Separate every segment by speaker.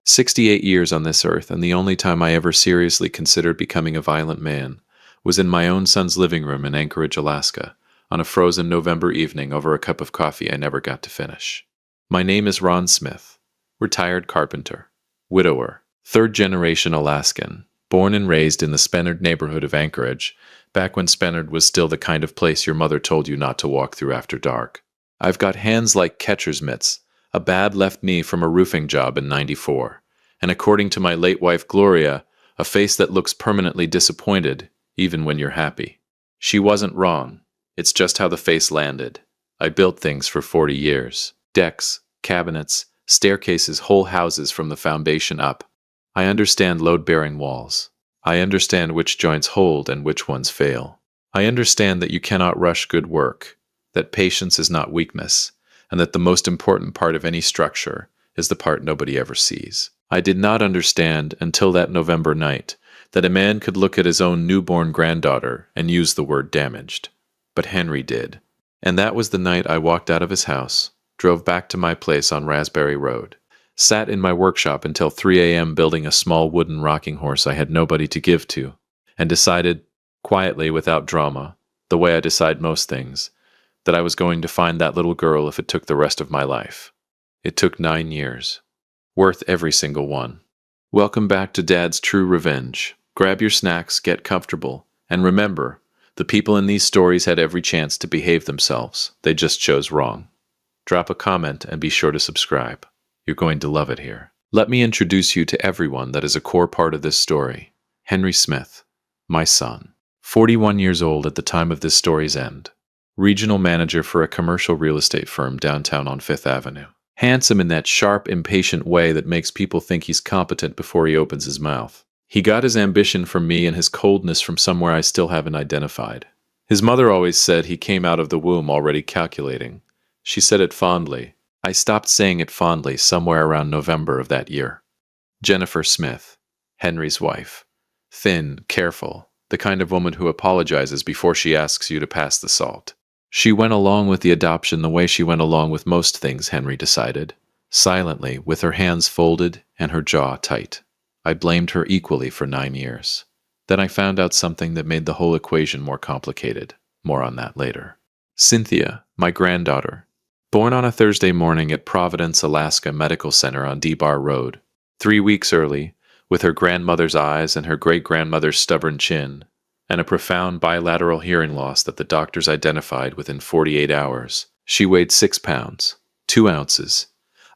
Speaker 1: 68 years on this earth, and the only time I ever seriously considered becoming a violent man was in my own son's living room in Anchorage, Alaska, on a frozen November evening over a cup of coffee I never got to finish. My name is Ron Smith, retired carpenter, widower, third-generation Alaskan, born and raised in the Spenard neighborhood of Anchorage, back when Spenard was still the kind of place your mother told you not to walk through after dark. I've got hands like catcher's mitts, a bad left knee from a roofing job in '94, and according to my late wife Gloria, a face that looks permanently disappointed, even when you're happy. She wasn't wrong. It's just how the face landed. I built things for 40 years. Decks, cabinets, staircases, whole houses from the foundation up. I understand load-bearing walls. I understand which joints hold and which ones fail. I understand that you cannot rush good work, that patience is not weakness, and that the most important part of any structure is the part nobody ever sees. I did not understand until that November night that a man could look at his own newborn granddaughter and use the word damaged. But Henry did. And that was the night I walked out of his house, drove back to my place on Raspberry Road, sat in my workshop until 3 a.m. building a small wooden rocking horse I had nobody to give to, and decided, quietly without drama, the way I decide most things, that I was going to find that little girl if it took the rest of my life. It took 9 years. Worth every single one. Welcome back to Dad's True Revenge. Grab your snacks, get comfortable, and remember, the people in these stories had every chance to behave themselves. They just chose wrong. Drop a comment and be sure to subscribe. You're going to love it here. Let me introduce you to everyone that is a core part of this story. Henry Smith, my son. 41 years old at the time of this story's end. Regional manager for a commercial real estate firm downtown on 5th Avenue. Handsome in that sharp, impatient way that makes people think he's competent before he opens his mouth. He got his ambition from me and his coldness from somewhere I still haven't identified. His mother always said he came out of the womb already calculating. She said it fondly. I stopped saying it fondly somewhere around November of that year. Jennifer Smith, Henry's wife. Thin, careful, the kind of woman who apologizes before she asks you to pass the salt. She went along with the adoption the way she went along with most things, Henry decided. Silently, with her hands folded and her jaw tight. I blamed her equally for 9 years. Then I found out something that made the whole equation more complicated. More on that later. Cynthia, my granddaughter. Born on a Thursday morning at Providence, Alaska Medical Center on D-Bar Road. 3 weeks early, with her grandmother's eyes and her great-grandmother's stubborn chin, and a profound bilateral hearing loss that the doctors identified within 48 hours. She weighed 6 pounds, 2 ounces.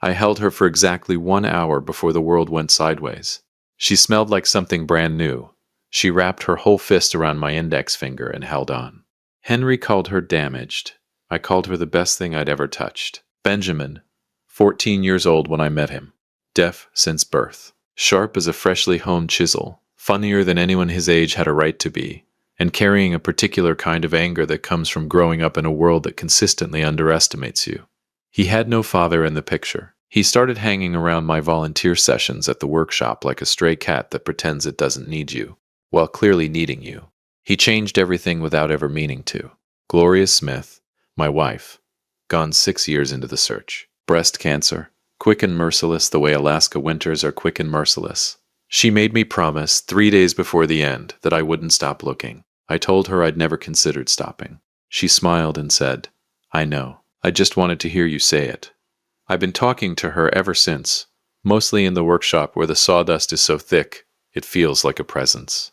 Speaker 1: I held her for exactly 1 hour before the world went sideways. She smelled like something brand new. She wrapped her whole fist around my index finger and held on. Henry called her damaged. I called her the best thing I'd ever touched. Benjamin, 14 years old when I met him. Deaf since birth. Sharp as a freshly honed chisel. Funnier than anyone his age had a right to be. And carrying a particular kind of anger that comes from growing up in a world that consistently underestimates you. He had no father in the picture. He started hanging around my volunteer sessions at the workshop like a stray cat that pretends it doesn't need you, while clearly needing you. He changed everything without ever meaning to. Gloria Smith, my wife, gone 6 years into the search. Breast cancer, quick and merciless the way Alaska winters are quick and merciless. She made me promise 3 days before the end that I wouldn't stop looking. I told her I'd never considered stopping. She smiled and said, I know. I just wanted to hear you say it. I've been talking to her ever since, mostly in the workshop where the sawdust is so thick, it feels like a presence.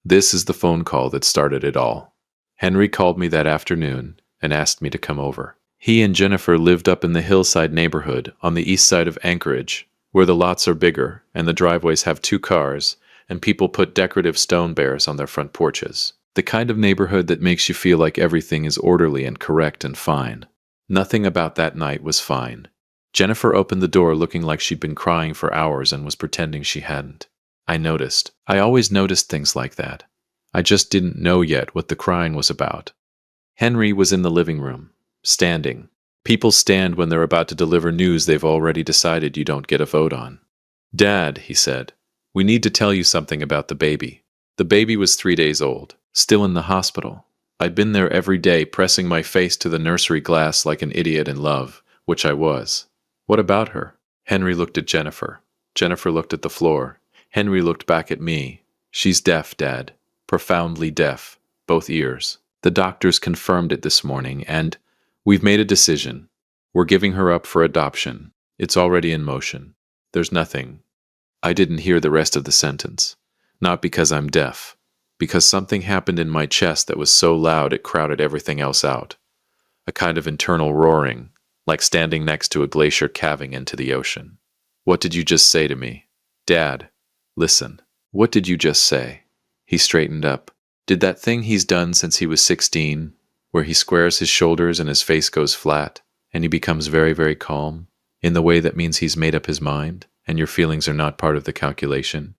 Speaker 1: This is the phone call that started it all. Henry called me that afternoon and asked me to come over. He and Jennifer lived up in the hillside neighborhood on the east side of Anchorage, where the lots are bigger and the driveways have 2 cars, and people put decorative stone bears on their front porches. The kind of neighborhood that makes you feel like everything is orderly and correct and fine. Nothing about that night was fine. Jennifer opened the door looking like she'd been crying for hours and was pretending she hadn't. I noticed. I always noticed things like that. I just didn't know yet what the crying was about. Henry was in the living room, standing. People stand when they're about to deliver news they've already decided you don't get a vote on. Dad, he said, we need to tell you something about the baby. The baby was 3 days old, still in the hospital. I'd been there every day pressing my face to the nursery glass like an idiot in love, which I was. What about her? Henry looked at Jennifer. Jennifer looked at the floor. Henry looked back at me. She's deaf, Dad. Profoundly deaf. Both ears. The doctors confirmed it this morning, and we've made a decision. We're giving her up for adoption. It's already in motion. There's nothing. I didn't hear the rest of the sentence. Not because I'm deaf. Because something happened in my chest that was so loud it crowded everything else out. A kind of internal roaring, like standing next to a glacier calving into the ocean. What did you just say to me? Dad, listen. What did you just say? He straightened up. Did that thing he's done since he was 16, where he squares his shoulders and his face goes flat, and he becomes very, very calm, in the way that means he's made up his mind, and your feelings are not part of the calculation?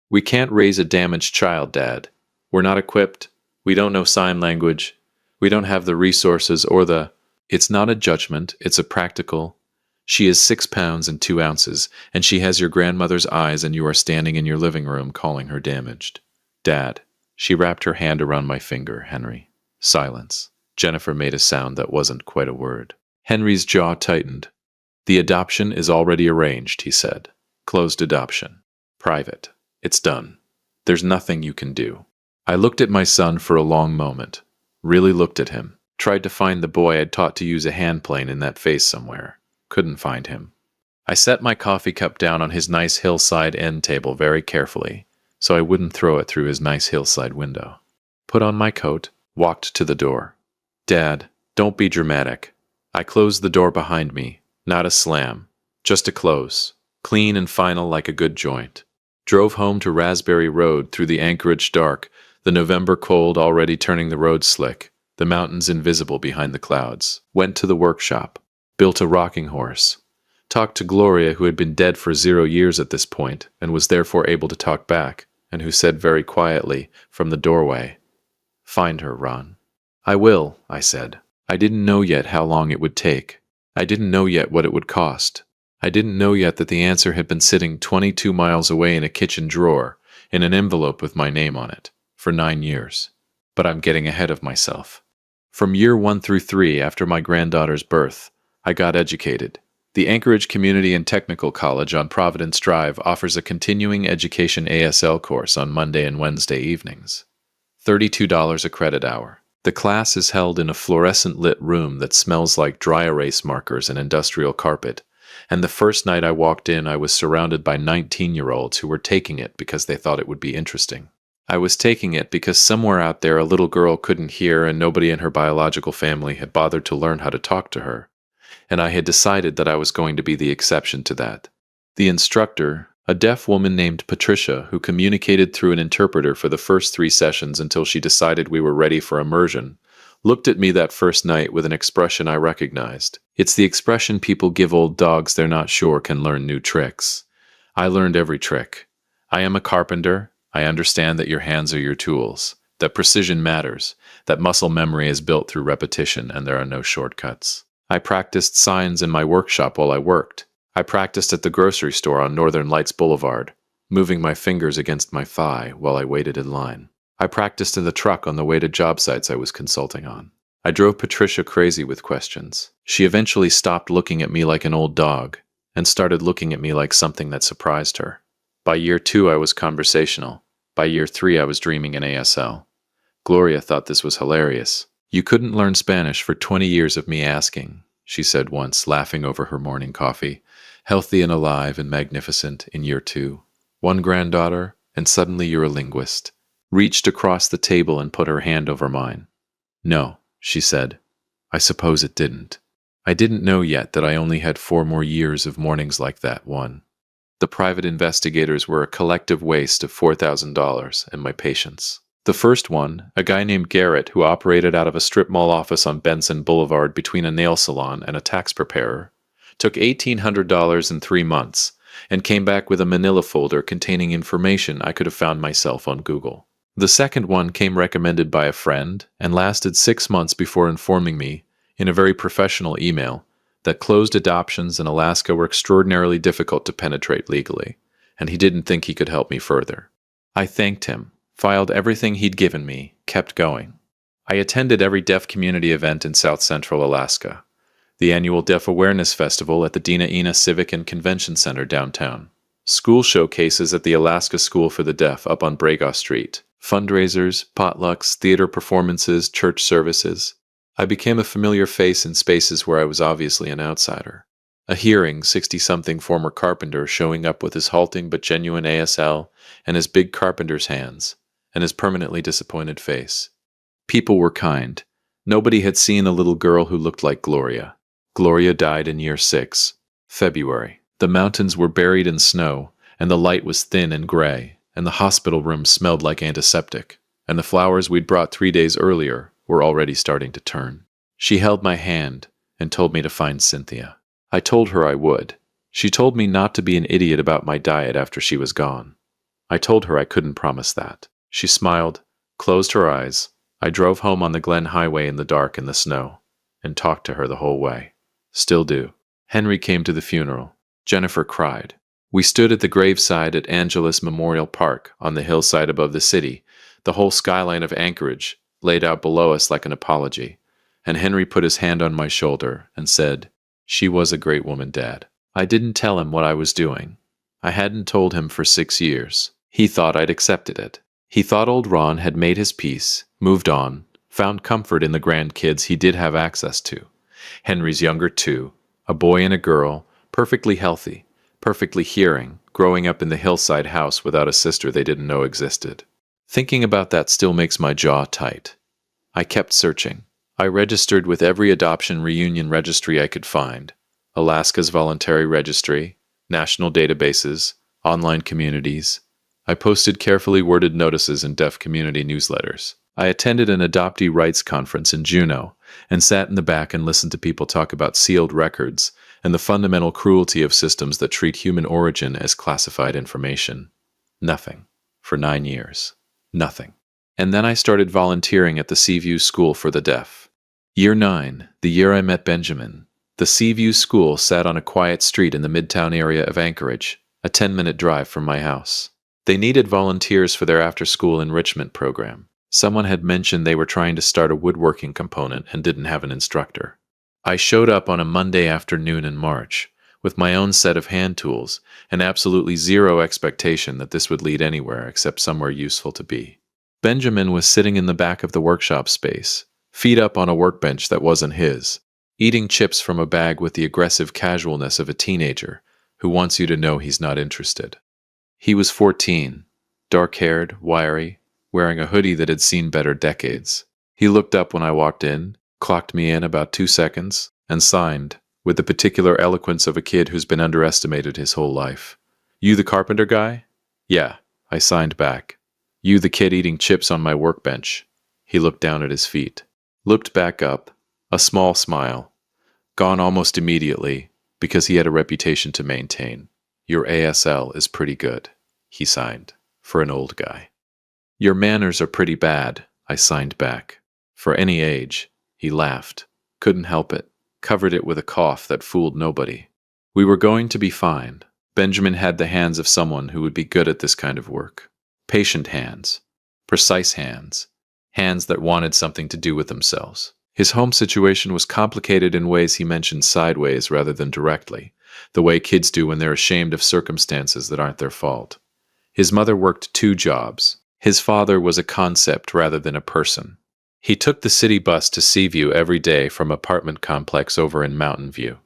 Speaker 1: We can't raise a damaged child, Dad. We're not equipped. We don't know sign language. We don't have the resources or the... It's not a judgment, it's a practical... She is 6 pounds and 2 ounces, and she has your grandmother's eyes, and you are standing in your living room calling her damaged. Dad. She wrapped her hand around my finger, Henry. Silence. Jennifer made a sound that wasn't quite a word. Henry's jaw tightened. The adoption is already arranged, he said. Closed adoption. Private. It's done. There's nothing you can do. I looked at my son for a long moment. Really looked at him. Tried to find the boy I'd taught to use a hand plane in that face somewhere. Couldn't find him. I set my coffee cup down on his nice hillside end table very carefully, so I wouldn't throw it through his nice hillside window. Put on my coat, walked to the door. Dad, don't be dramatic. I closed the door behind me. Not a slam. Just a close. Clean and final like a good joint. Drove home to Raspberry Road through the Anchorage dark, the November cold already turning the road slick, the mountains invisible behind the clouds. Went to the workshop. Built a rocking horse. Talked to Gloria, who had been dead for 0 years at this point, and was therefore able to talk back, and who said very quietly, from the doorway, "Find her, Ron." "I will," I said. I didn't know yet how long it would take. I didn't know yet what it would cost. I didn't know yet that the answer had been sitting 22 miles away in a kitchen drawer, in an envelope with my name on it, for 9 years. But I'm getting ahead of myself. From year 1 through 3 after my granddaughter's birth, I got educated. The Anchorage Community and Technical College on Providence Drive offers a continuing education ASL course on Monday and Wednesday evenings. $32 a credit hour. The class is held in a fluorescent-lit room that smells like dry erase markers and industrial carpet, and the first night I walked in I was surrounded by 19-year-olds who were taking it because they thought it would be interesting. I was taking it because somewhere out there a little girl couldn't hear and nobody in her biological family had bothered to learn how to talk to her. And I had decided that I was going to be the exception to that. The instructor, a deaf woman named Patricia, who communicated through an interpreter for the first 3 sessions until she decided we were ready for immersion, looked at me that first night with an expression I recognized. It's the expression people give old dogs they're not sure can learn new tricks. I learned every trick. I am a carpenter. I understand that your hands are your tools, that precision matters, that muscle memory is built through repetition, and there are no shortcuts. I practiced signs in my workshop while I worked. I practiced at the grocery store on Northern Lights Boulevard, moving my fingers against my thigh while I waited in line. I practiced in the truck on the way to job sites I was consulting on. I drove Patricia crazy with questions. She eventually stopped looking at me like an old dog and started looking at me like something that surprised her. By year 2, I was conversational. By year 3, I was dreaming in ASL. Gloria thought this was hilarious. "You couldn't learn Spanish for 20 years of me asking," she said once, laughing over her morning coffee. "Healthy and alive and magnificent in year 2. 1 granddaughter, and suddenly you're a linguist." Reached across the table and put her hand over mine. "No," she said. "I suppose it didn't. I didn't know yet that I only had 4 more years of mornings like that one. The private investigators were a collective waste of $4,000 and my patience. The first one, a guy named Garrett who operated out of a strip mall office on Benson Boulevard between a nail salon and a tax preparer, took $1,800 in 3 months and came back with a manila folder containing information I could have found myself on Google. The second one came recommended by a friend and lasted 6 months before informing me, in a very professional email, that closed adoptions in Alaska were extraordinarily difficult to penetrate legally, and he didn't think he could help me further. I thanked him, filed everything he'd given me, kept going. I attended every deaf community event in South Central Alaska, the annual Deaf Awareness Festival at the Dina Ina Civic and Convention Center downtown, School showcases at the Alaska School for the Deaf up on Braga Street. Fundraisers, potlucks, theater performances, church services. I became a familiar face in spaces where I was obviously an outsider. A hearing, 60-something former carpenter showing up with his halting but genuine ASL and his big carpenter's hands, and his permanently disappointed face. People were kind. Nobody had seen a little girl who looked like Gloria. Gloria died in year 6, February. The mountains were buried in snow, and the light was thin and gray, and the hospital room smelled like antiseptic, and the flowers we'd brought 3 days earlier were already starting to turn. She held my hand and told me to find Cynthia. I told her I would. She told me not to be an idiot about my diet after she was gone. I told her I couldn't promise that. She smiled, closed her eyes. I drove home on the Glen Highway in the dark in the snow, and talked to her the whole way. Still do. Henry came to the funeral. Jennifer cried. We stood at the graveside at Angelus Memorial Park on the hillside above the city, the whole skyline of Anchorage laid out below us like an apology, and Henry put his hand on my shoulder and said, "She was a great woman, Dad." I didn't tell him what I was doing. I hadn't told him for 6 years. He thought I'd accepted it. He thought old Ron had made his peace, moved on, found comfort in the grandkids he did have access to. Henry's younger two, a boy and a girl, perfectly healthy, perfectly hearing, growing up in the hillside house without a sister they didn't know existed. Thinking about that still makes my jaw tight. I kept searching. I registered with every adoption reunion registry I could find. Alaska's voluntary registry, national databases, online communities. I posted carefully worded notices in deaf community newsletters. I attended an adoptee rights conference in Juneau and sat in the back and listened to people talk about sealed records and the fundamental cruelty of systems that treat human origin as classified information. Nothing. For 9 years. Nothing. And then I started volunteering at the Seaview School for the Deaf. Year 9, the year I met Benjamin. The Seaview School sat on a quiet street in the midtown area of Anchorage, a 10-minute drive from my house. They needed volunteers for their after-school enrichment program. Someone had mentioned they were trying to start a woodworking component and didn't have an instructor. I showed up on a Monday afternoon in March, with my own set of hand tools, and absolutely zero expectation that this would lead anywhere except somewhere useful to be. Benjamin was sitting in the back of the workshop space, feet up on a workbench that wasn't his, eating chips from a bag with the aggressive casualness of a teenager who wants you to know he's not interested. He was 14, dark-haired, wiry, wearing a hoodie that had seen better decades. He looked up when I walked in, clocked me in about 2 seconds, and signed, with the particular eloquence of a kid who's been underestimated his whole life. "You the carpenter guy?" "Yeah," I signed back. "You the kid eating chips on my workbench?" He looked down at his feet, looked back up, a small smile, gone almost immediately, because he had a reputation to maintain. "Your ASL is pretty good," he signed, for an old guy. "Your manners are pretty bad," I signed back. For any age. He laughed. Couldn't help it. Covered it with a cough that fooled nobody. We were going to be fine. Benjamin had the hands of someone who would be good at this kind of work. Patient hands. Precise hands. Hands that wanted something to do with themselves. His home situation was complicated in ways he mentioned sideways rather than directly, the way kids do when they're ashamed of circumstances that aren't their fault. His mother worked 2 jobs. His father was a concept rather than a person. He took the city bus to Seaview every day from apartment complex over in Mountain View.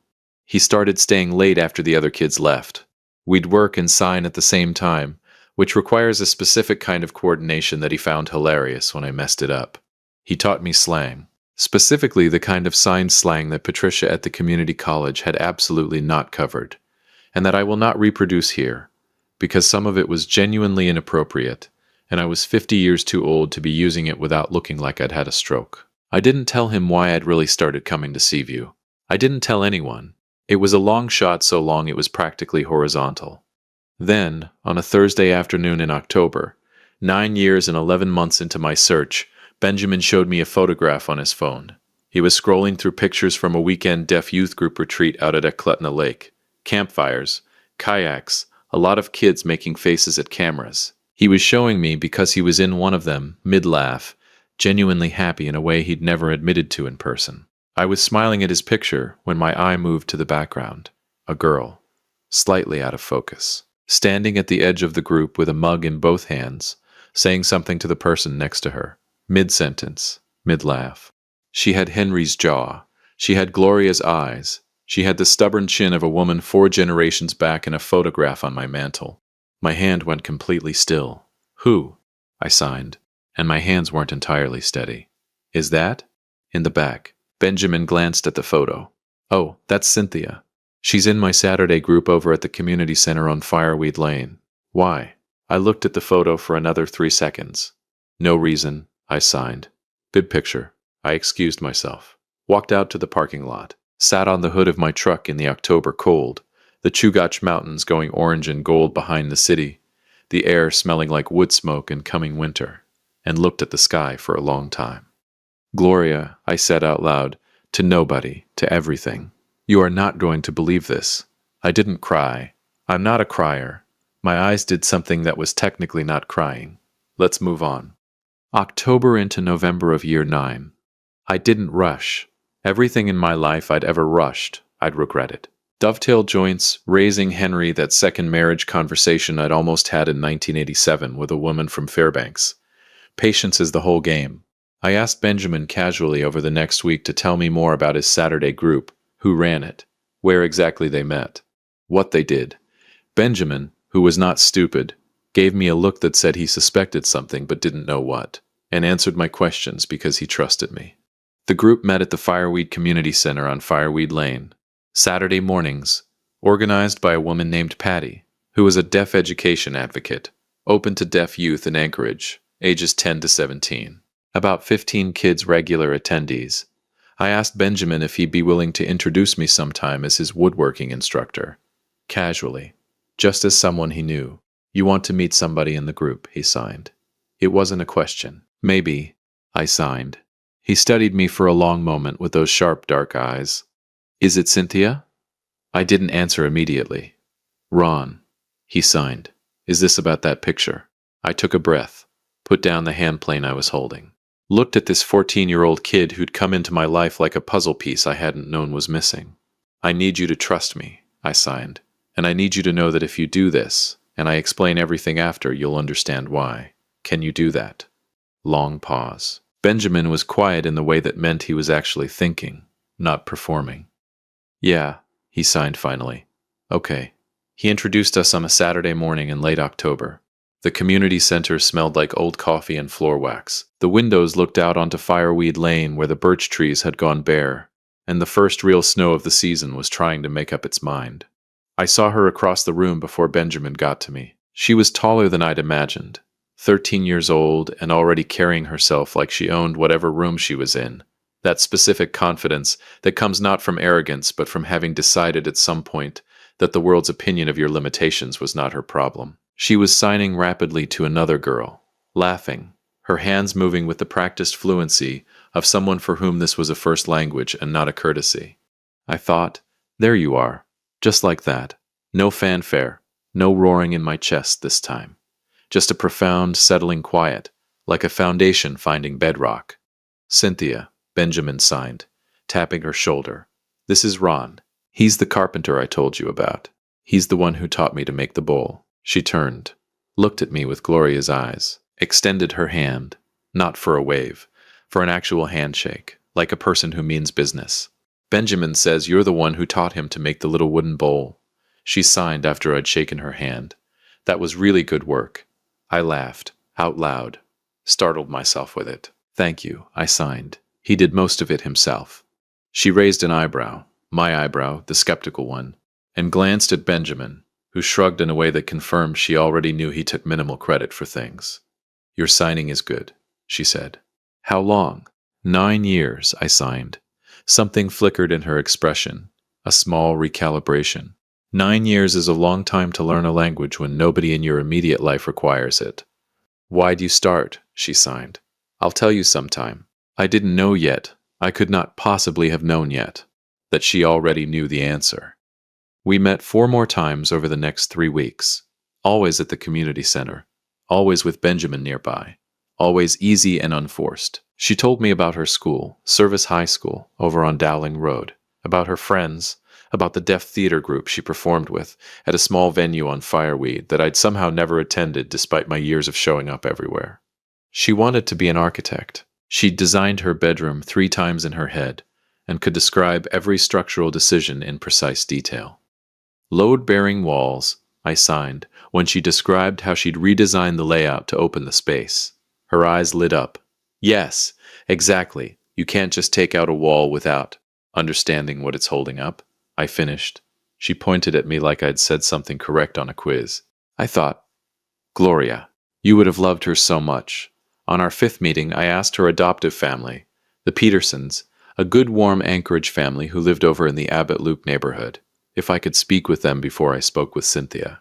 Speaker 1: He started staying late after the other kids left. We'd work and sign at the same time, which requires a specific kind of coordination that he found hilarious when I messed it up. He taught me slang, specifically the kind of sign slang that Patricia at the community college had absolutely not covered, and that I will not reproduce here, because some of it was genuinely inappropriate, and I was 50 years too old to be using it without looking like I'd had a stroke. I didn't tell him why I'd really started coming to Seaview. I didn't tell anyone. It was a long shot so long it was practically horizontal. Then, on a Thursday afternoon in October, 9 years and 11 months into my search, Benjamin showed me a photograph on his phone. He was scrolling through pictures from a weekend deaf youth group retreat out at Eklutna Lake. Campfires, kayaks, a lot of kids making faces at cameras. He was showing me because he was in one of them, mid-laugh, genuinely happy in a way he'd never admitted to in person. I was smiling at his picture when my eye moved to the background. A girl, slightly out of focus. standing at the edge of the group with a mug in both hands, saying something to the person next to her, mid-sentence, mid-laugh. She had Henry's jaw. She had Gloria's eyes. She had the stubborn chin of a woman 4 generations back in a photograph on my mantel. My hand went completely still. Who? I signed, and my hands weren't entirely steady. Is that? In the back. Benjamin glanced at the photo. Oh, that's Cynthia. She's in my Saturday group over at the community center on Fireweed Lane. Why? I looked at the photo for another 3 seconds. No reason, I signed. Big picture. I excused myself. Walked out to the parking lot. Sat on the hood of my truck in the October cold, the Chugach Mountains going orange and gold behind the city, the air smelling like wood smoke in coming winter, and looked at the sky for a long time. Gloria, I said out loud, to nobody, to everything. You are not going to believe this. I didn't cry. I'm not a crier. My eyes did something that was technically not crying. Let's move on. October into November of year 9. I didn't rush. Everything in my life I'd ever rushed, I'd regretted. Dovetail joints, raising Henry, that second marriage conversation I'd almost had in 1987 with a woman from Fairbanks. Patience is the whole game. I asked Benjamin casually over the next week to tell me more about his Saturday group, who ran it, where exactly they met, what they did. Benjamin, who was not stupid, gave me a look that said he suspected something but didn't know what, and answered my questions because he trusted me. The group met at the Fireweed Community Center on Fireweed Lane, Saturday mornings, organized by a woman named Patty, who was a deaf education advocate, open to deaf youth in Anchorage, ages 10 to 17. About 15 kids regular attendees. I asked Benjamin if he'd be willing to introduce me sometime as his woodworking instructor. Casually, just as someone he knew. You want to meet somebody in the group, he signed. It wasn't a question. Maybe, I signed. He studied me for a long moment with those sharp, dark eyes. Is it Cynthia? I didn't answer immediately. Ron, he signed. Is this about that picture? I took a breath, put down the hand plane I was holding. Looked at this 14-year-old kid who'd come into my life like a puzzle piece I hadn't known was missing. I need you to trust me, I signed. And I need you to know that if you do this, and I explain everything after, you'll understand why. Can you do that? Long pause. Benjamin was quiet in the way that meant he was actually thinking, not performing. Yeah, he signed finally. Okay. He introduced us on a Saturday morning in late October. The community center smelled like old coffee and floor wax. The windows looked out onto Fireweed Lane where the birch trees had gone bare, and the first real snow of the season was trying to make up its mind. I saw her across the room before Benjamin got to me. She was taller than I'd imagined. 13 years old and already carrying herself like she owned whatever room she was in. That specific confidence that comes not from arrogance but from having decided at some point that the world's opinion of your limitations was not her problem. She was signing rapidly to another girl, laughing, her hands moving with the practiced fluency of someone for whom this was a first language and not a courtesy. I thought, there you are, just like that. No fanfare, no roaring in my chest this time. Just a profound, settling quiet, like a foundation finding bedrock. Cynthia, Benjamin signed, tapping her shoulder. This is Ron. He's the carpenter I told you about. He's the one who taught me to make the bowl. She turned, looked at me with Gloria's eyes, extended her hand, not for a wave, for an actual handshake, like a person who means business. Benjamin says you're the one who taught him to make the little wooden bowl. She signed after I'd shaken her hand. That was really good work. I laughed, out loud, startled myself with it. Thank you, I signed. He did most of it himself. She raised an eyebrow, my eyebrow, the skeptical one, and glanced at Benjamin, who shrugged in a way that confirmed she already knew he took minimal credit for things. Your signing is good, she said. How long? 9 years, I signed. Something flickered in her expression, a small recalibration. 9 years is a long time to learn a language when nobody in your immediate life requires it. Why'd you start? She signed. I'll tell you sometime. I didn't know yet. I could not possibly have known yet that she already knew the answer. We met 4 more times over the next 3 weeks, always at the community center, always with Benjamin nearby, always easy and unforced. She told me about her school, Service High School, over on Dowling Road, about her friends, about the deaf theater group she performed with at a small venue on Fireweed that I'd somehow never attended despite my years of showing up everywhere. She wanted to be an architect. She'd designed her bedroom 3 times in her head and could describe every structural decision in precise detail. Load-bearing walls, I signed, when she described how she'd redesigned the layout to open the space. Her eyes lit up. Yes, exactly. You can't just take out a wall without understanding what it's holding up. I finished. She pointed at me like I'd said something correct on a quiz. I thought, Gloria, you would have loved her so much. On our 5th meeting, I asked her adoptive family, the Petersons, a good warm Anchorage family who lived over in the Abbott Loop neighborhood, if I could speak with them before I spoke with Cynthia.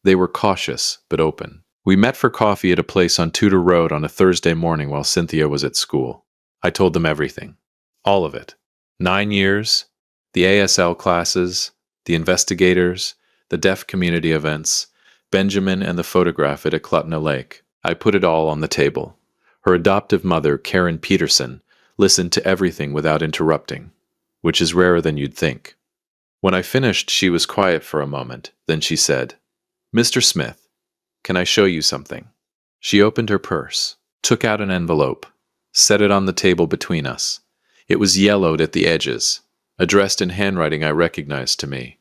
Speaker 1: They were cautious, but open. We met for coffee at a place on Tudor Road on a Thursday morning while Cynthia was at school. I told them everything. All of it. 9 years, the ASL classes, the investigators, the deaf community events, Benjamin and the photograph at Eklutna Lake. I put it all on the table. Her adoptive mother, Karen Peterson, listened to everything without interrupting, which is rarer than you'd think. When I finished, she was quiet for a moment. Then she said, Mr. Smith, can I show you something? She opened her purse, took out an envelope, set it on the table between us. It was yellowed at the edges, addressed in handwriting I recognized to me.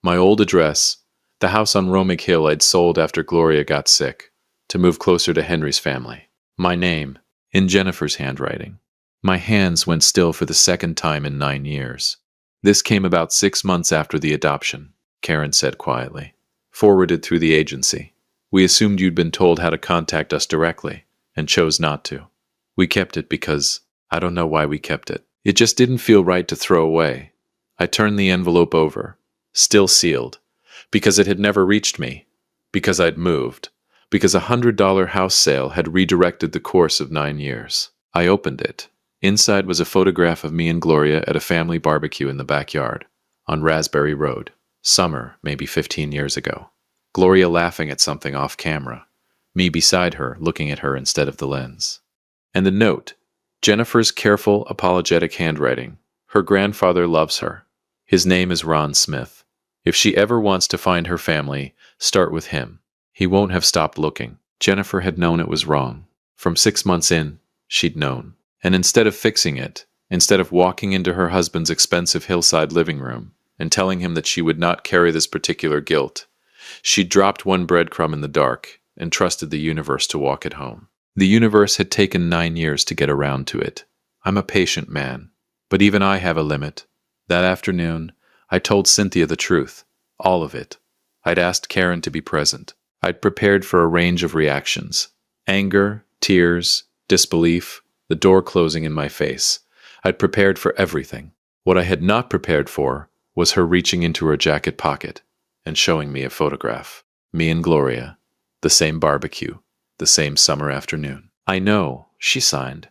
Speaker 1: My old address, the house on Romig Hill I'd sold after Gloria got sick, to move closer to Henry's family. My name, in Jennifer's handwriting. My hands went still for the 2nd time in 9 years. This came about 6 months after the adoption, Karen said quietly. Forwarded through the agency. We assumed you'd been told how to contact us directly, and chose not to. We kept it because, I don't know why we kept it. It just didn't feel right to throw away. I turned the envelope over, still sealed, because it had never reached me, because I'd moved, because a $100 house sale had redirected the course of 9 years. I opened it. Inside was a photograph of me and Gloria at a family barbecue in the backyard, on Raspberry Road, summer, maybe 15 years ago. Gloria laughing at something off camera, me beside her, looking at her instead of the lens. And the note, Jennifer's careful, apologetic handwriting. Her grandfather loves her. His name is Ron Smith. If she ever wants to find her family, start with him. He won't have stopped looking. Jennifer had known it was wrong. From 6 months in, she'd known. And instead of fixing it, instead of walking into her husband's expensive hillside living room and telling him that she would not carry this particular guilt, she dropped one breadcrumb in the dark and trusted the universe to walk it home. The universe had taken 9 years to get around to it. I'm a patient man, but even I have a limit. That afternoon, I told Cynthia the truth, all of it. I'd asked Karen to be present. I'd prepared for a range of reactions. Anger, tears, disbelief, the door closing in my face. I'd prepared for everything. What I had not prepared for was her reaching into her jacket pocket and showing me a photograph. Me and Gloria. The same barbecue. The same summer afternoon. I know, she signed.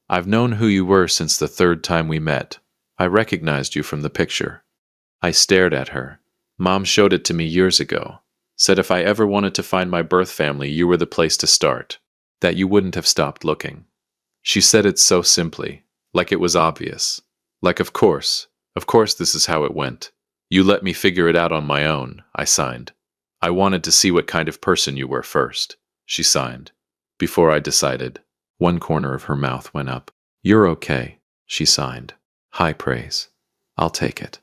Speaker 1: I've known who you were since the 3rd time we met. I recognized you from the picture. I stared at her. Mom showed it to me years ago. Said if I ever wanted to find my birth family, you were the place to start. That you wouldn't have stopped looking. She said it so simply, like it was obvious. Like, of course this is how it went. You let me figure it out on my own, I signed. I wanted to see what kind of person you were first, she signed. Before I decided, one corner of her mouth went up. You're okay, she signed. High praise. I'll take it.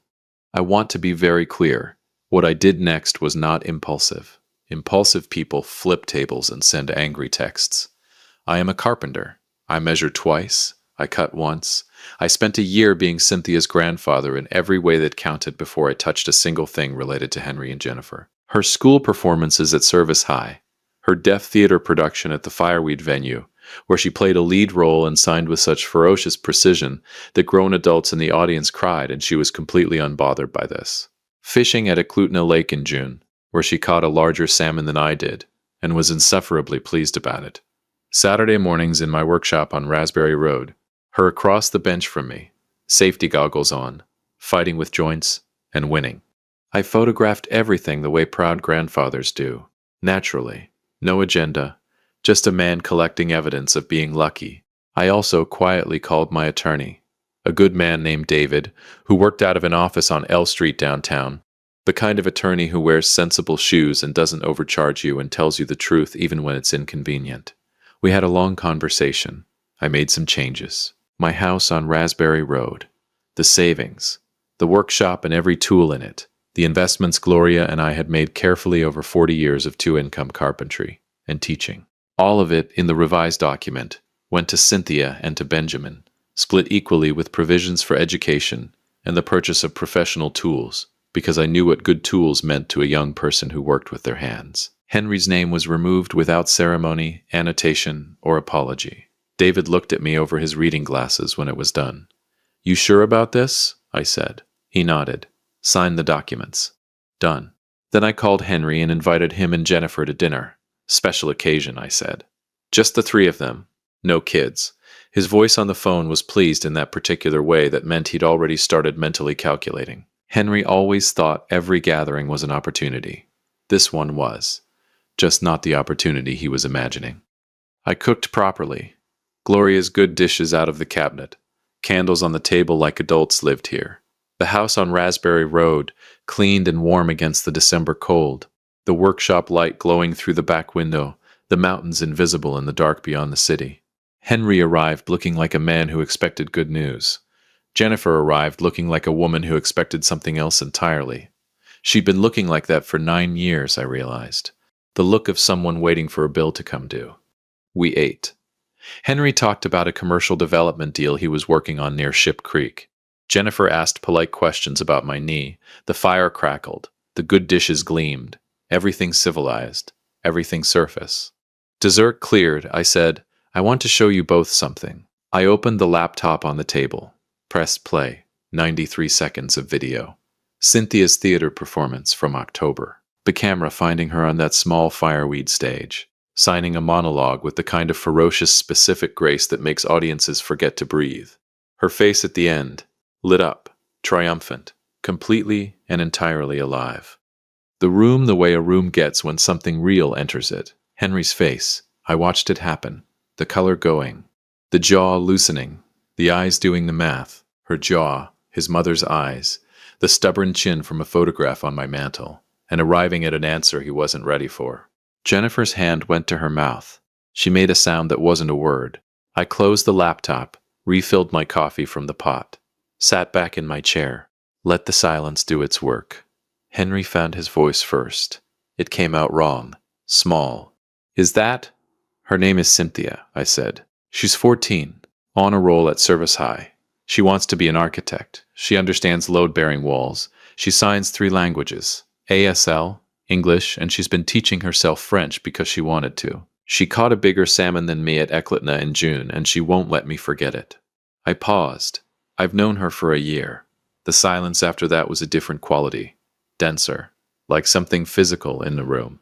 Speaker 1: I want to be very clear. What I did next was not impulsive. Impulsive people flip tables and send angry texts. I am a carpenter. I measure twice. I cut once. I spent a year being Cynthia's grandfather in every way that counted before I touched a single thing related to Henry and Jennifer. Her school performances at Service High. Her deaf theater production at the Fireweed venue, where she played a lead role and signed with such ferocious precision that grown adults in the audience cried, and she was completely unbothered by this. Fishing at Eklutna Lake in June, where she caught a larger salmon than I did, and was insufferably pleased about it. Saturday mornings in my workshop on Raspberry Road, her across the bench from me, safety goggles on, fighting with joints, and winning. I photographed everything the way proud grandfathers do, naturally. No agenda, just a man collecting evidence of being lucky. I also quietly called my attorney, A good man named David, who worked out of an office on L Street downtown. The kind of attorney who wears sensible shoes and doesn't overcharge you and tells you the truth even when it's inconvenient. We had a long conversation. I made some changes. My house on Raspberry Road. The savings. The workshop and every tool in it. The investments Gloria and I had made carefully over 40 years of two-income carpentry and teaching. All of it, in the revised document, went to Cynthia and to Benjamin, split equally with provisions for education and the purchase of professional tools, because I knew what good tools meant to a young person who worked with their hands. Henry's name was removed without ceremony, annotation, or apology. David looked at me over his reading glasses when it was done. "You sure about this?" I said. He nodded. "Sign the documents." "Done." Then I called Henry and invited him and Jennifer to dinner. "Special occasion," I said. "Just the three of them. No kids." His voice on the phone was pleased in that particular way that meant he'd already started mentally calculating. Henry always thought every gathering was an opportunity. This one was. Just not the opportunity he was imagining. I cooked properly. Gloria's good dishes out of the cabinet. Candles on the table like adults lived here. The house on Raspberry Road, cleaned and warm against the December cold. The workshop light glowing through the back window, the mountains invisible in the dark beyond the city. Henry arrived looking like a man who expected good news. Jennifer arrived looking like a woman who expected something else entirely. She'd been looking like that for 9 years, I realized. The look of someone waiting for a bill to come due. We ate. Henry talked about a commercial development deal he was working on near Ship Creek. Jennifer asked polite questions about my knee. The fire crackled. The good dishes gleamed. Everything civilized. Everything surface. Dessert cleared. I said, "I want to show you both something." I opened the laptop on the table. Pressed play. 93 seconds of video. Cynthia's theater performance from October. The camera finding her on that small fireweed stage, signing a monologue with the kind of ferocious specific grace that makes audiences forget to breathe. Her face at the end, lit up, triumphant, completely and entirely alive. The room the way a room gets when something real enters it. Henry's face. I watched it happen. The color going. The jaw loosening. The eyes doing the math. Her jaw, his mother's eyes. The stubborn chin from a photograph on my mantel. And arriving at an answer he wasn't ready for. Jennifer's hand went to her mouth. She made a sound that wasn't a word. I closed the laptop, refilled my coffee from the pot, sat back in my chair, let the silence do its work. Henry found his voice first. It came out wrong, small. "Is that?" "Her name is Cynthia," I said. "She's 14, on a roll at Service High. She wants to be an architect. She understands load-bearing walls. She signs 3 languages, ASL, English, and she's been teaching herself French because she wanted to. She caught a bigger salmon than me at Eclatna in June, and she won't let me forget it." I paused. I've known her for a year. The silence after that was a different quality, denser, like something physical in the room.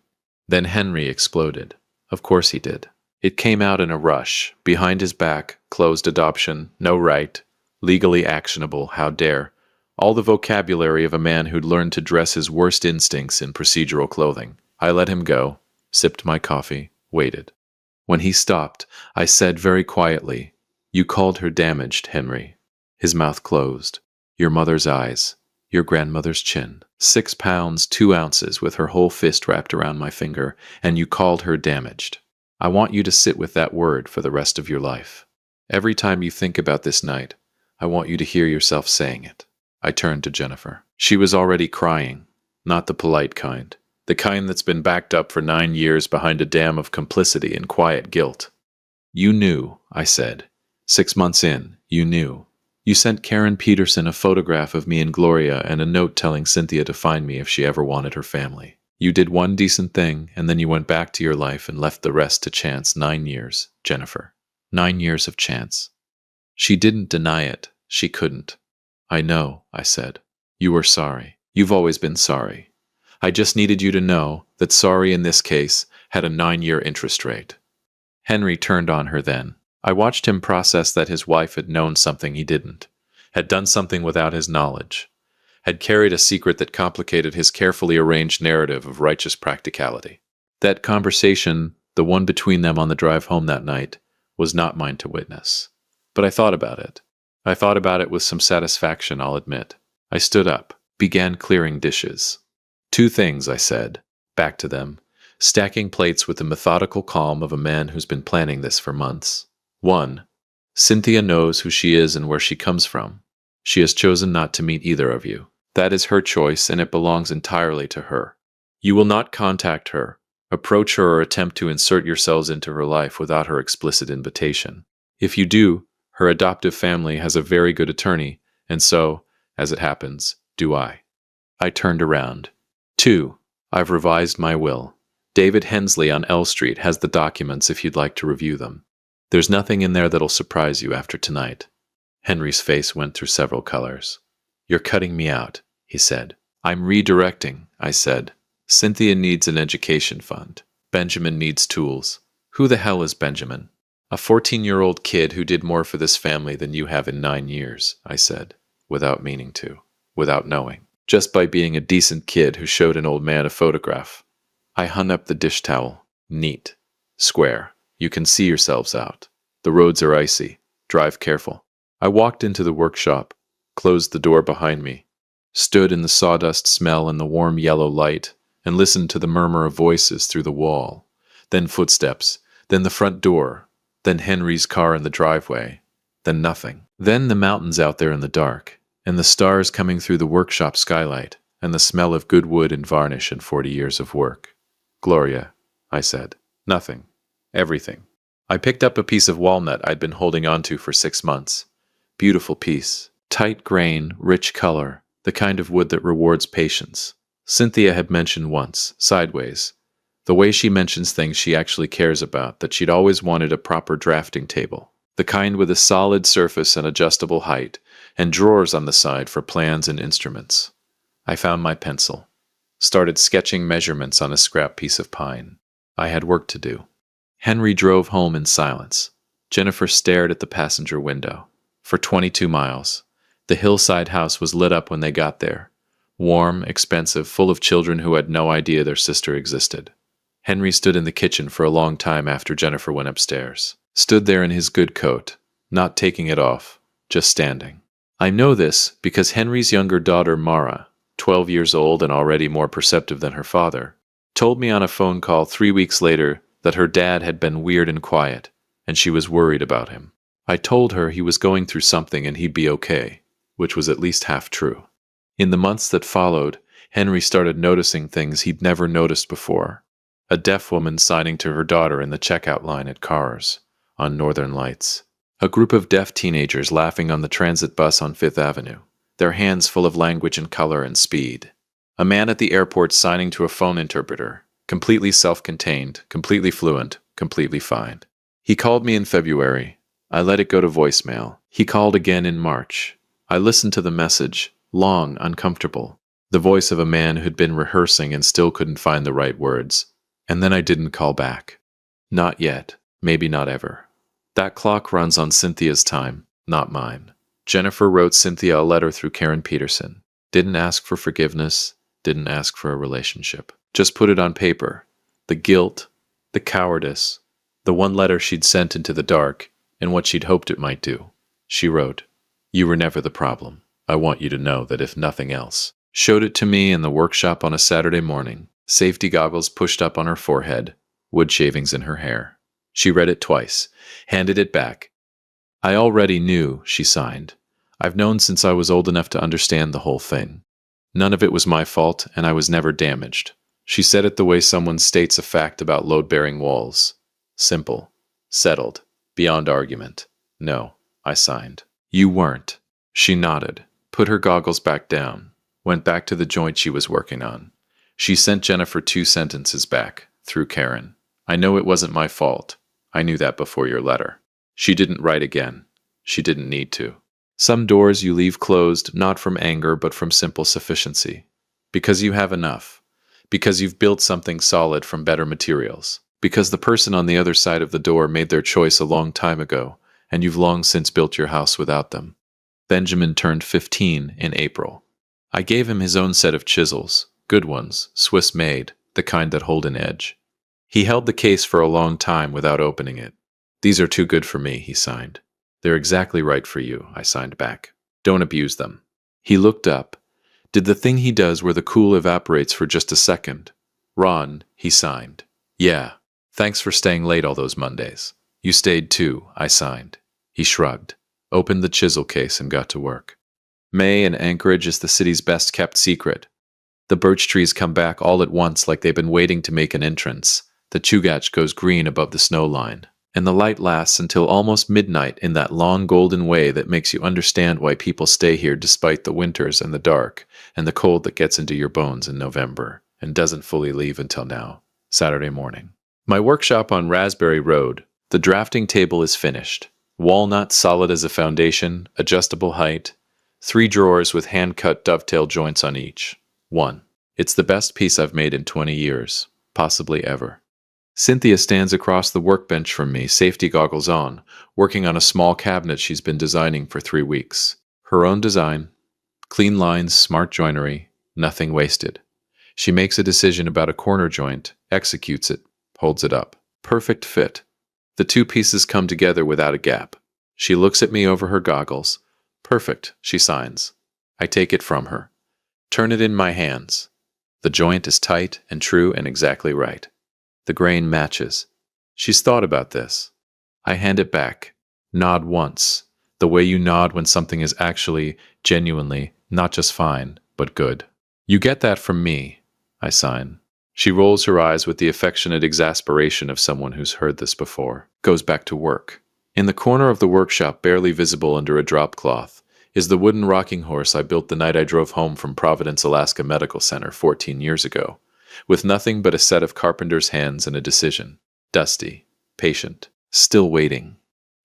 Speaker 1: Then Henry exploded. Of course he did. It came out in a rush, behind his back, closed adoption, no right, legally actionable, how dare. All the vocabulary of a man who'd learned to dress his worst instincts in procedural clothing. I let him go, sipped my coffee, waited. When he stopped, I said very quietly, "You called her damaged, Henry." His mouth closed. "Your mother's eyes. Your grandmother's chin. 6 pounds, 2 ounces with her whole fist wrapped around my finger, and you called her damaged. I want you to sit with that word for the rest of your life. Every time you think about this night, I want you to hear yourself saying it." I turned to Jennifer. She was already crying, not the polite kind, the kind that's been backed up for 9 years behind a dam of complicity and quiet guilt. "You knew," I said. 6 months in, you knew. You sent Karen Peterson a photograph of me and Gloria and a note telling Cynthia to find me if she ever wanted her family. You did one decent thing, and then you went back to your life and left the rest to chance. 9 years, Jennifer. 9 years of chance. She didn't deny it. She couldn't. "I know," I said. "You were sorry. You've always been sorry. I just needed you to know that sorry in this case had a 9-year interest rate." Henry turned on her then. I watched him process that his wife had known something he didn't, had done something without his knowledge, had carried a secret that complicated his carefully arranged narrative of righteous practicality. That conversation, the one between them on the drive home that night, was not mine to witness. But I thought about it. I thought about it with some satisfaction, I'll admit. I stood up, began clearing dishes. 2 things, I said, back to them, stacking plates with the methodical calm of a man who's been planning this for months. 1. Cynthia knows who she is and where she comes from. She has chosen not to meet either of you. That is her choice, and it belongs entirely to her. You will not contact her, approach her, or attempt to insert yourselves into her life without her explicit invitation. If you do, her adoptive family has a very good attorney, and so, as it happens, do I. I turned around. 2. I've revised my will. David Hensley on L Street has the documents if you'd like to review them. There's nothing in there that'll surprise you after tonight. Henry's face went through several colors. You're cutting me out, he said. I'm redirecting, I said. Cynthia needs an education fund. Benjamin needs tools. Who the hell is Benjamin? A 14-year-old kid who did more for this family than you have in 9 years, I said, without meaning to, without knowing. Just by being a decent kid who showed an old man a photograph. I hung up the dish towel. Neat. Square. You can see yourselves out. The roads are icy. Drive careful. I walked into the workshop, closed the door behind me, stood in the sawdust smell and the warm yellow light, and listened to the murmur of voices through the wall, then footsteps, then the front door, then Henry's car in the driveway, then nothing. Then the mountains out there in the dark, and the stars coming through the workshop skylight, and the smell of good wood and varnish and 40 years of work. Gloria, I said. Nothing. Everything. I picked up a piece of walnut I'd been holding onto for 6 months. Beautiful piece. Tight grain, rich color, the kind of wood that rewards patience. Cynthia had mentioned once, sideways, the way she mentions things she actually cares about, that she'd always wanted a proper drafting table. The kind with a solid surface and adjustable height, and drawers on the side for plans and instruments. I found my pencil. Started sketching measurements on a scrap piece of pine. I had work to do. Henry drove home in silence. Jennifer stared at the passenger window. For 22 miles. The hillside house was lit up when they got there. Warm, expensive, full of children who had no idea their sister existed. Henry stood in the kitchen for a long time after Jennifer went upstairs. Stood there in his good coat, not taking it off, just standing. I know this because Henry's younger daughter, Mara, 12 years old and already more perceptive than her father, told me on a phone call 3 weeks later that her dad had been weird and quiet, and she was worried about him. I told her he was going through something and he'd be okay, which was at least half true. In the months that followed, Henry started noticing things he'd never noticed before. A deaf woman signing to her daughter in the checkout line at Cars, on Northern Lights. A group of deaf teenagers laughing on the transit bus on Fifth Avenue, their hands full of language and color and speed. A man at the airport signing to a phone interpreter, completely self-contained, completely fluent, completely fine. He called me in February. I let it go to voicemail. He called again in March. I listened to the message, long, uncomfortable, the voice of a man who'd been rehearsing and still couldn't find the right words. And then I didn't call back. Not yet, maybe not ever. That clock runs on Cynthia's time, not mine. Jennifer wrote Cynthia a letter through Karen Peterson. Didn't ask for forgiveness, didn't ask for a relationship. Just put it on paper. The guilt, the cowardice, the one letter she'd sent into the dark, and what she'd hoped it might do. She wrote, "You were never the problem. I want you to know that if nothing else." Showed it to me in the workshop on a Saturday morning, safety goggles pushed up on her forehead, wood shavings in her hair. She read it twice, handed it back. I already knew, she signed. I've known since I was old enough to understand the whole thing. None of it was my fault, and I was never damaged. She said it the way someone states a fact about load-bearing walls. Simple. Settled. Beyond argument. No, I signed. You weren't. She nodded, put her goggles back down, went back to the joint she was working on. She sent Jennifer 2 sentences back, through Karen. I know it wasn't my fault. I knew that before your letter. She didn't write again. She didn't need to. Some doors you leave closed, not from anger, but from simple sufficiency. Because you have enough. Because you've built something solid from better materials. Because the person on the other side of the door made their choice a long time ago, and you've long since built your house without them. Benjamin turned 15 in April. I gave him his own set of chisels, good ones, Swiss-made, the kind that hold an edge. He held the case for a long time without opening it. These are too good for me, he signed. They're exactly right for you, I signed back. Don't abuse them. He looked up. Did the thing he does where the cool evaporates for just a second. Ron, he signed. Yeah. Thanks for staying late all those Mondays. You stayed too, I signed. He shrugged, opened the chisel case and got to work. May in Anchorage is the city's best kept secret. The birch trees come back all at once like they've been waiting to make an entrance. The Chugach goes green above the snow line, and the light lasts until almost midnight in that long golden way that makes you understand why people stay here despite the winters and the dark, and the cold that gets into your bones in November, and doesn't fully leave until now, Saturday morning. My workshop on Raspberry Road, the drafting table is finished. Walnut solid as a foundation, adjustable height, 3 drawers with hand-cut dovetail joints on each. 1. It's the best piece I've made in 20 years, possibly ever. Cynthia stands across the workbench from me, safety goggles on, working on a small cabinet she's been designing for 3 weeks. Her own design. Clean lines, smart joinery, nothing wasted. She makes a decision about a corner joint, executes it, holds it up. Perfect fit. The 2 pieces come together without a gap. She looks at me over her goggles. Perfect, she signs. I take it from her. Turn it in my hands. The joint is tight and true and exactly right. The grain matches. She's thought about this. I hand it back. Nod once. The way you nod when something is actually, genuinely, not just fine, but good. You get that from me, I sign. She rolls her eyes with the affectionate exasperation of someone who's heard this before. Goes back to work. In the corner of the workshop, barely visible under a drop cloth, is the wooden rocking horse I built the night I drove home from Providence, Alaska Medical Center 14 years ago, with nothing but a set of carpenter's hands and a decision. Dusty, patient, still waiting.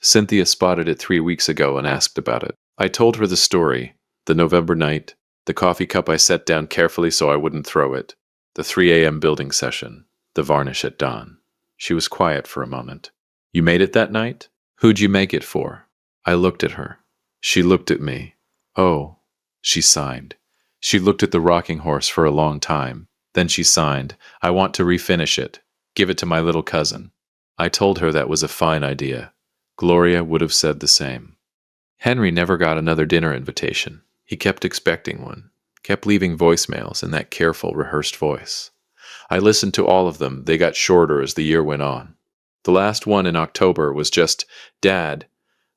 Speaker 1: Cynthia spotted it 3 weeks ago and asked about it. I told her the story, the November night, the coffee cup I set down carefully so I wouldn't throw it, the 3 a.m. building session, the varnish at dawn. She was quiet for a moment. You made it that night? Who'd you make it for? I looked at her. She looked at me. Oh, she sighed. She looked at the rocking horse for a long time. Then she signed, I want to refinish it. Give it to my little cousin. I told her that was a fine idea. Gloria would have said the same. Henry never got another dinner invitation. He kept expecting one, kept leaving voicemails in that careful, rehearsed voice. I listened to all of them. They got shorter as the year went on. The last one in October was just, Dad,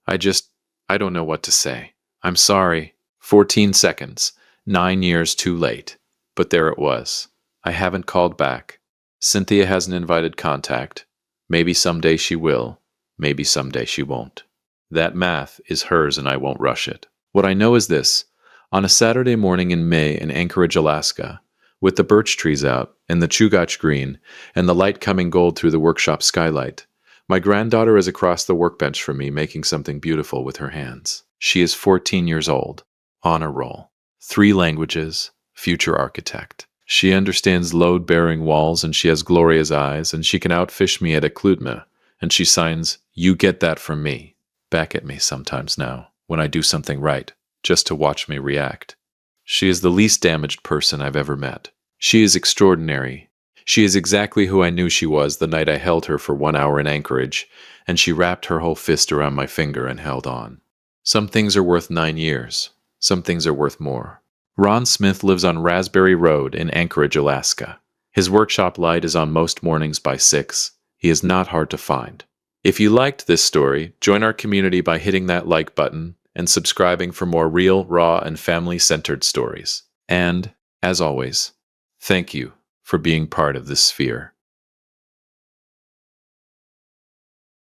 Speaker 1: I don't know what to say. I'm sorry. 14 seconds. 9 years too late. But there it was. I haven't called back. Cynthia hasn't invited contact. Maybe someday she will. Maybe someday she won't. That math is hers and I won't rush it. What I know is this. On a Saturday morning in May in Anchorage, Alaska, with the birch trees out and the Chugach green and the light coming gold through the workshop skylight, my granddaughter is across the workbench from me making something beautiful with her hands. She is 14 years old, on a roll. 3 languages, future architect. She understands load-bearing walls and she has Gloria's eyes and she can outfish me at a klutma, and she signs, you get that from me, back at me sometimes now, when I do something right, just to watch me react. She is the least damaged person I've ever met. She is extraordinary. She is exactly who I knew she was the night I held her for 1 hour in Anchorage, and she wrapped her whole fist around my finger and held on. Some things are worth 9 years. Some things are worth more. Ron Smith lives on Raspberry Road in Anchorage, Alaska. His workshop light is on most mornings by 6. He is not hard to find. If you liked this story, join our community by hitting that like button and subscribing for more real, raw, and family-centered stories. And, as always, thank you for being part of this sphere.